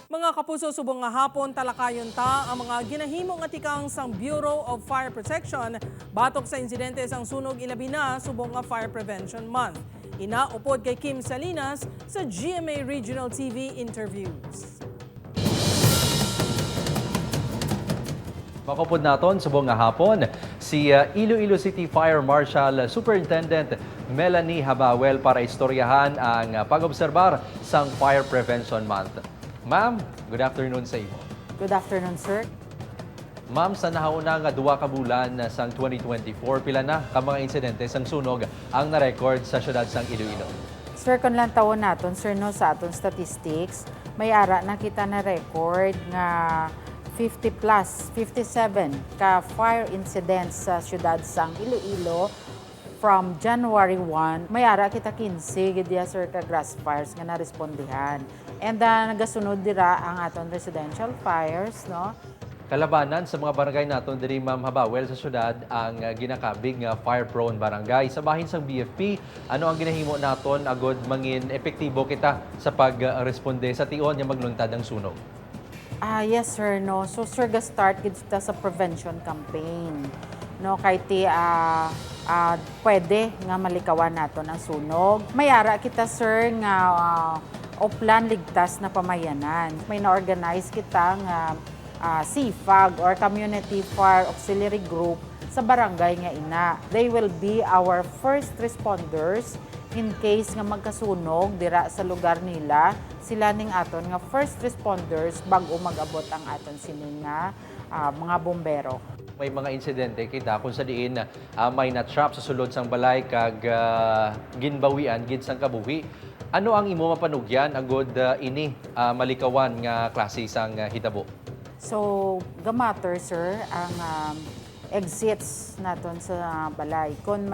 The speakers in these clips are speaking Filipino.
Mga kapuso, subong nga hapon talakayon ta ang mga ginahimong atikang sang Bureau of Fire Protection batok sa insidente sang sunog ilabi na subong nga Fire Prevention Month. Inaupod kay Kim Salinas sa GMA Regional TV interviews. Makupod naton subong nga hapon si Iloilo City Fire Marshal Superintendent Melanie Habawel para istoryahan ang pag-obserbar sang Fire Prevention Month. Ma'am, good afternoon sa imo. Good afternoon, sir. Ma'am, sa nahauna nga duwa ka bulan sang 2024, pila na ka mga insidente sang sunog ang na-record sa syudad sang Iloilo? Sir, kung lang tawon naton, sir, no, sa aton statistics, may ara na kita na record nga 50 plus, 57 ka fire incidents sa syudad sang Iloilo from January 1. May ara kita 15 gidya, sir, ka grass fires nga na-respondihan. And nagasunod dira ang aton residential fires, no? Kalabanan sa mga barangay naton diri Ma'am Habawel sa syudad ang ginakabig nga fire-prone barangay. Sa bahin sang BFP, ano ang ginahimo naton agod mangin epektibo kita sa pagresponde sa tion nga magluntad ang sunog? Yes, sir, no. So, sir, start kita sa prevention campaign. No, kay ti pwede nga malikawan naton ang sunog. May ara kita, sir, nga o plan ligtas na pamayanan. May na-organize kita nga CFAG or Community Fire Auxiliary Group sa barangay nga ina. They will be our first responders in case nga magkasunog dira sa lugar nila. Sila ning aton nga first responders bago mag-abot ang aton sining nga mga bombero. May mga insidente kita kung sa diin may na-trap sa sulod sang balay kag ginbawian gid sang kabuhi. Ano ang imo mapanugyan agod ini malikawan nga klase sang hitabo? So, gamatter, sir, ang exits naton sa balay. Kung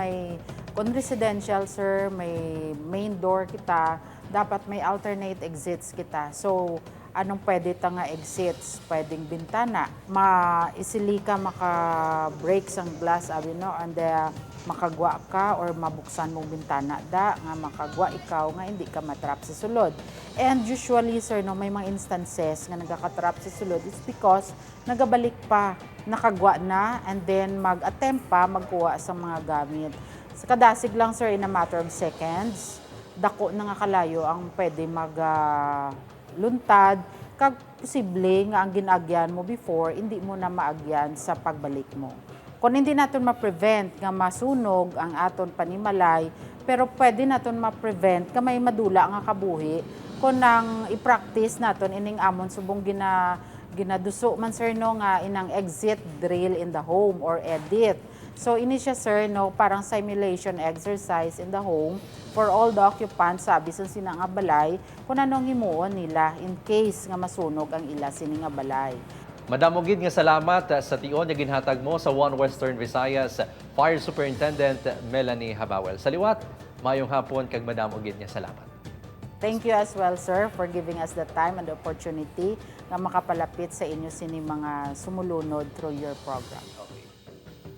residential, sir, may main door kita, dapat may alternate exits kita. So, anong pwede ta nga exits? Pwedeng bintana. Isili ka maka-break sang glass, abi, no? And makagwa ka or mabuksan mong bintana da nga makagwa ikaw nga hindi ka matrap sa sulod. And usually, sir, no, may mga instances nga nagkakatrap sa sulod, it's because nagabalik pa, nakagwa na, and then mag-attempt pa magkuha sa mga gamit. Sa kadasig lang, sir, in a matter of seconds, dako na nga kalayo ang pwede magluntad, kag posible nga ang ginagyan mo before, hindi mo na maagyan sa pagbalik mo. Kung hindi natin ma-prevent nga masunog ang aton panimalay, pero pwede natin ma-prevent nga may madula nga kabuhi kung nang i-practice natin ining amon subong ginaduso man, sir, no, nga inang exit drill in the home or edit. So ini siya, sir, no, parang simulation exercise in the home for all the occupants, sabi sa sinang nga balay, kung anong himuon nila in case nga masunog ang ila sini nga balay. Madamo gid nga salamat sa tion nga ginhatag mo sa One Western Visayas Fire Superintendent Melanie Habawel. Sa liwat, mayong hapon kag madamo gid nga salamat. Thank you as well, sir, for giving us the time and the opportunity na makapalapit sa inyo sini mga sumulunod through your program.